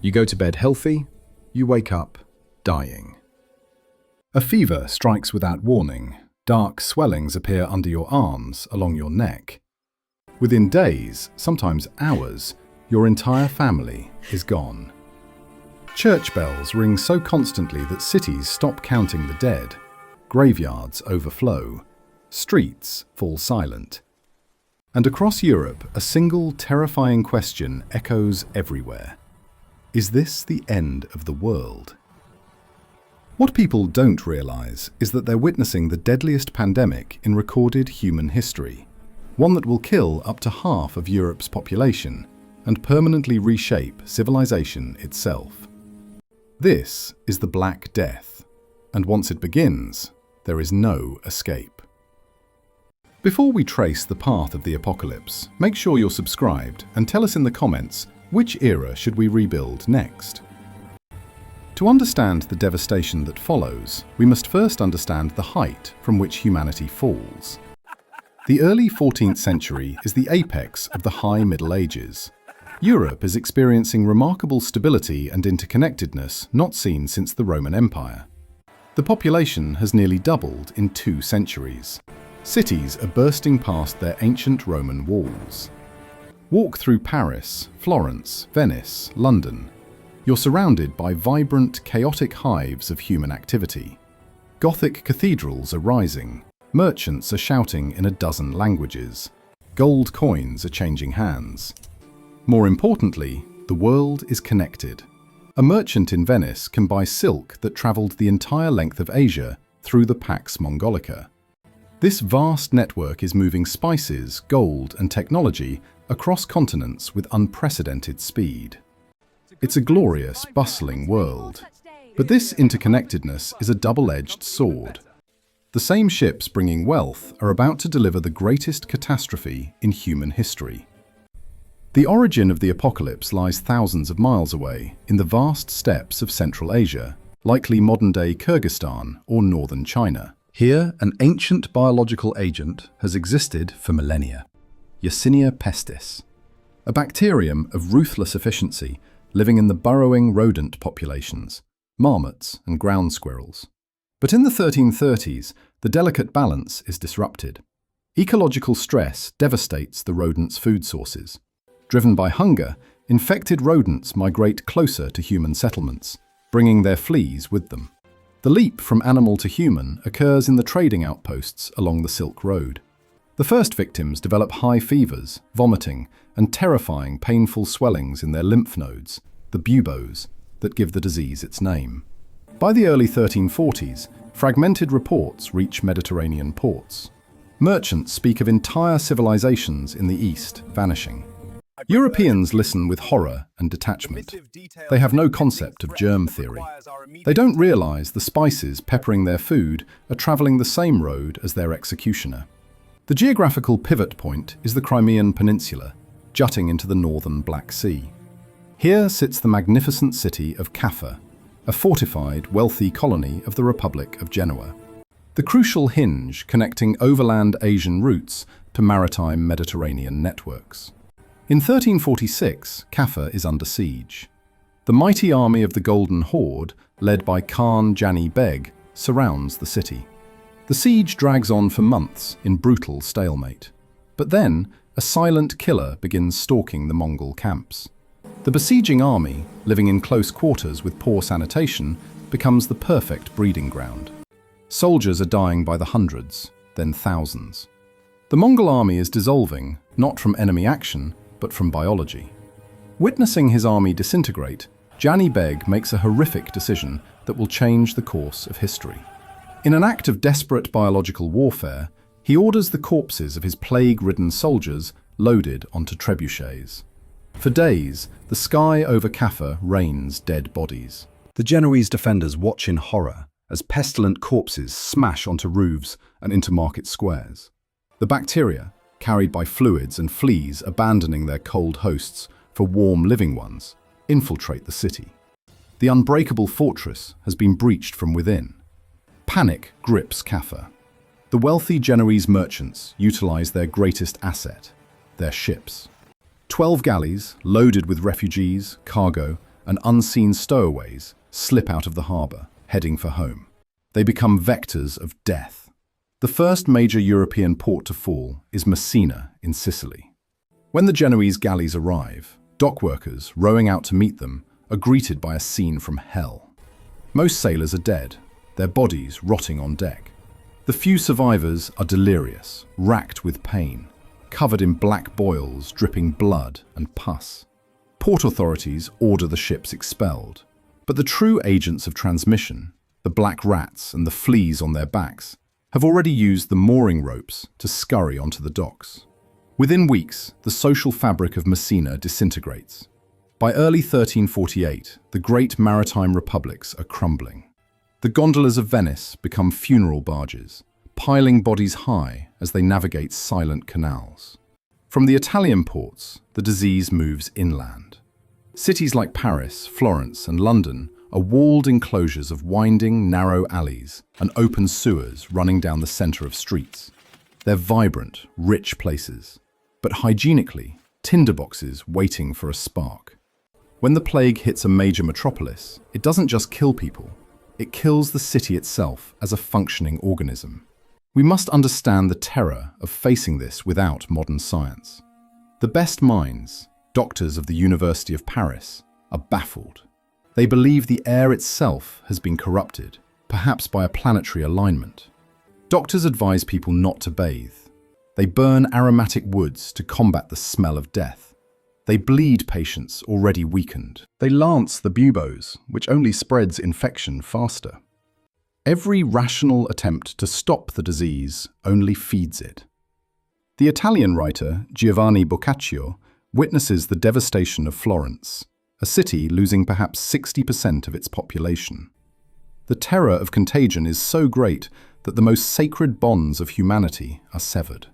You go to bed healthy, you wake up dying. A fever strikes without warning. Dark swellings appear under your arms, along your neck. Within days, sometimes hours, your entire family is gone. Church bells ring so constantly that cities stop counting the dead. Graveyards overflow. Streets fall silent. And across Europe, a single terrifying question echoes everywhere. Is this the end of the world? What people don't realize is that they're witnessing the deadliest pandemic in recorded human history, one that will kill up to half of Europe's population and permanently reshape civilization itself. This is the Black Death, and once it begins, there is no escape. Before we trace the path of the apocalypse, make sure you're subscribed and tell us in the comments which era should we rebuild next. To understand the devastation that follows, we must first understand the height from which humanity falls. The early 14th century is the apex of the High Middle Ages. Europe is experiencing remarkable stability and interconnectedness not seen since the Roman Empire. The population has nearly doubled in 2 centuries. Cities are bursting past their ancient Roman walls. Walk through Paris, Florence, Venice, London. You're surrounded by vibrant, chaotic hives of human activity. Gothic cathedrals are rising. Merchants are shouting in a dozen languages. Gold coins are changing hands. More importantly, the world is connected. A merchant in Venice can buy silk that traveled the entire length of Asia through the Pax Mongolica. This vast network is moving spices, gold, and technology across continents with unprecedented speed. It's a glorious, bustling world. But this interconnectedness is a double-edged sword. The same ships bringing wealth are about to deliver the greatest catastrophe in human history. The origin of the apocalypse lies thousands of miles away, in the vast steppes of Central Asia, likely modern-day Kyrgyzstan or northern China. Here, an ancient biological agent has existed for millennia. Yersinia pestis, a bacterium of ruthless efficiency living in the burrowing rodent populations, marmots and ground squirrels. But in the 1330s, the delicate balance is disrupted. Ecological stress devastates the rodents' food sources. Driven by hunger, infected rodents migrate closer to human settlements, bringing their fleas with them. The leap from animal to human occurs in the trading outposts along the Silk Road. The first victims develop high fevers, vomiting, and terrifying painful swellings in their lymph nodes, the buboes, that give the disease its name. By the early 1340s, fragmented reports reach Mediterranean ports. Merchants speak of entire civilizations in the east vanishing. Europeans listen with horror and detachment. They have no concept of germ theory. They don't realize the spices peppering their food are traveling the same road as their executioner. The geographical pivot point is the Crimean Peninsula, jutting into the northern Black Sea. Here sits the magnificent city of Caffa, a fortified, wealthy colony of the Republic of Genoa. The crucial hinge connecting overland Asian routes to maritime Mediterranean networks. In 1346, Caffa is under siege. The mighty army of the Golden Horde, led by Khan Jani Beg, surrounds the city. The siege drags on for months in brutal stalemate. But then, a silent killer begins stalking the Mongol camps. The besieging army, living in close quarters with poor sanitation, becomes the perfect breeding ground. Soldiers are dying by the hundreds, then thousands. The Mongol army is dissolving, not from enemy action, but from biology. Witnessing his army disintegrate, Jani Beg makes a horrific decision that will change the course of history. In an act of desperate biological warfare, he orders the corpses of his plague-ridden soldiers loaded onto trebuchets. For days, the sky over Caffa rains dead bodies. The Genoese defenders watch in horror as pestilent corpses smash onto roofs and into market squares. The bacteria, carried by fluids and fleas abandoning their cold hosts for warm living ones, infiltrate the city. The unbreakable fortress has been breached from within. Panic grips Caffa. The wealthy Genoese merchants utilize their greatest asset, their ships. 12 galleys, loaded with refugees, cargo, and unseen stowaways slip out of the harbour, heading for home. They become vectors of death. The first major European port to fall is Messina in Sicily. When the Genoese galleys arrive, dockworkers rowing out to meet them are greeted by a scene from hell. Most sailors are dead, their bodies rotting on deck. The few survivors are delirious, racked with pain, covered in black boils, dripping blood and pus. Port authorities order the ships expelled, but the true agents of transmission, the black rats and the fleas on their backs, have already used the mooring ropes to scurry onto the docks. Within weeks, the social fabric of Messina disintegrates. By early 1348, the great maritime republics are crumbling. The gondolas of Venice become funeral barges, piling bodies high as they navigate silent canals. From the Italian ports, the disease moves inland. Cities like Paris, Florence, and London are walled enclosures of winding, narrow alleys and open sewers running down the center of streets. They're vibrant, rich places, but hygienically, tinderboxes waiting for a spark. When the plague hits a major metropolis, it doesn't just kill people, it kills the city itself as a functioning organism. We must understand the terror of facing this without modern science. The best minds, doctors of the University of Paris, are baffled. They believe the air itself has been corrupted, perhaps by a planetary alignment. Doctors advise people not to bathe. They burn aromatic woods to combat the smell of death. They bleed patients already weakened. They lance the buboes, which only spreads infection faster. Every rational attempt to stop the disease only feeds it. The Italian writer Giovanni Boccaccio witnesses the devastation of Florence, a city losing perhaps 60% of its population. The terror of contagion is so great that the most sacred bonds of humanity are severed.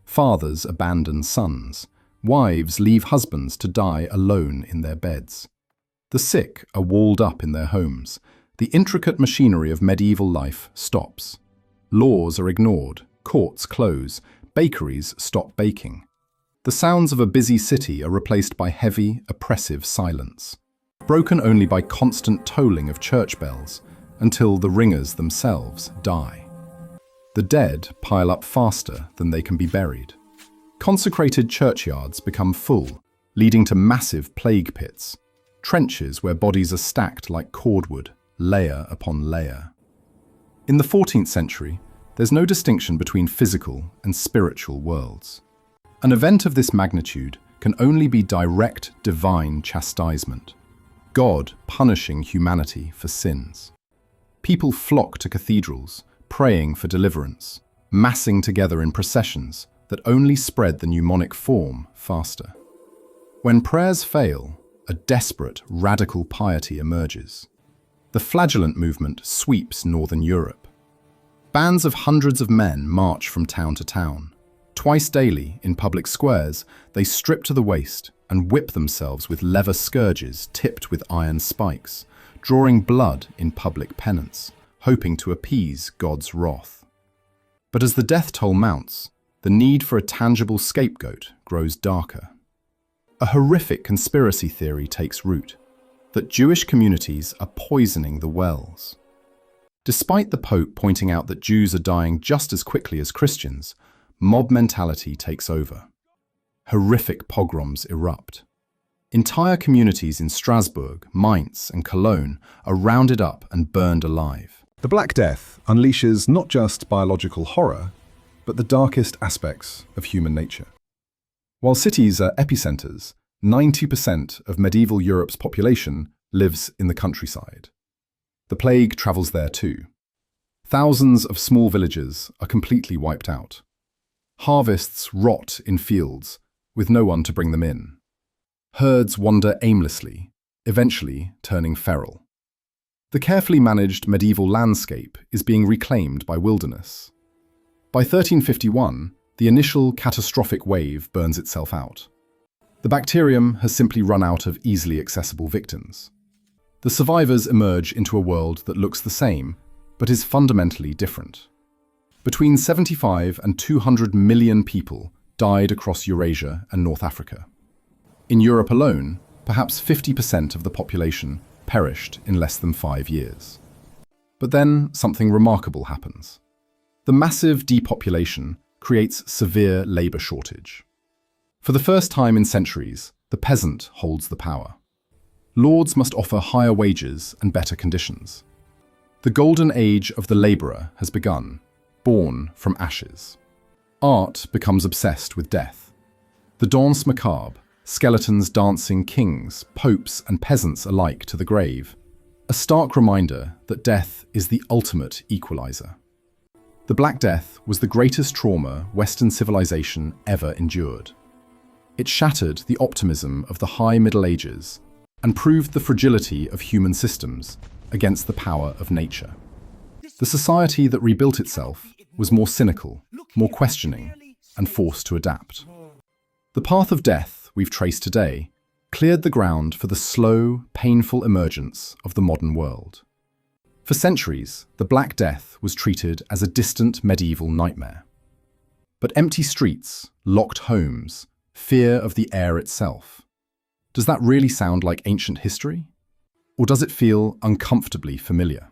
Fathers abandon sons. Wives leave husbands to die alone in their beds. The sick are walled up in their homes. The intricate machinery of medieval life stops. Laws are ignored, courts close, bakeries stop baking. The sounds of a busy city are replaced by heavy, oppressive silence, broken only by constant tolling of church bells until the ringers themselves die. The dead pile up faster than they can be buried. Consecrated churchyards become full, leading to massive plague pits, trenches where bodies are stacked like cordwood, layer upon layer. In the 14th century, there's no distinction between physical and spiritual worlds. An event of this magnitude can only be direct divine chastisement, God punishing humanity for sins. People flock to cathedrals, praying for deliverance, massing together in processions that only spread the pneumonic form faster. When prayers fail, a desperate, radical piety emerges. The flagellant movement sweeps northern Europe. Bands of hundreds of men march from town to town. Twice daily, in public squares, they strip to the waist and whip themselves with leather scourges tipped with iron spikes, drawing blood in public penance, hoping to appease God's wrath. But as the death toll mounts, the need for a tangible scapegoat grows darker. A horrific conspiracy theory takes root, that Jewish communities are poisoning the wells. Despite the Pope pointing out that Jews are dying just as quickly as Christians, mob mentality takes over. Horrific pogroms erupt. Entire communities in Strasbourg, Mainz, and Cologne are rounded up and burned alive. The Black Death unleashes not just biological horror, but the darkest aspects of human nature. While cities are epicenters, 90% of medieval Europe's population lives in the countryside. The plague travels there too. Thousands of small villages are completely wiped out. Harvests rot in fields, with no one to bring them in. Herds wander aimlessly, eventually turning feral. The carefully managed medieval landscape is being reclaimed by wilderness. By 1351, the initial catastrophic wave burns itself out. The bacterium has simply run out of easily accessible victims. The survivors emerge into a world that looks the same, but is fundamentally different. Between 75 and 200 million people died across Eurasia and North Africa. In Europe alone, Perhaps 50% of the population perished in less than 5 years. But then something remarkable happens. The massive depopulation creates severe labor shortage. For the first time in centuries, the peasant holds the power. Lords must offer higher wages and better conditions. The golden age of the laborer has begun, born from ashes. Art becomes obsessed with death. The danse macabre, skeletons dancing kings, popes and peasants alike to the grave, a stark reminder that death is the ultimate equalizer. The Black Death was the greatest trauma Western civilization ever endured. It shattered the optimism of the High Middle Ages and proved the fragility of human systems against the power of nature. The society that rebuilt itself was more cynical, more questioning, and forced to adapt. The path of death we've traced today cleared the ground for the slow, painful emergence of the modern world. For centuries, the Black Death was treated as a distant medieval nightmare. But empty streets, locked homes, fear of the air itself. Does that really sound like ancient history? Or does it feel uncomfortably familiar?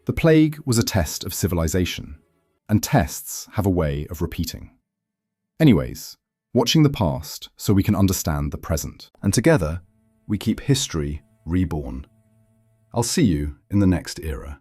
The plague was a test of civilization, and tests have a way of repeating. Anyways, watching the past so we can understand the present. And together, we keep history reborn. I'll see you in the next era.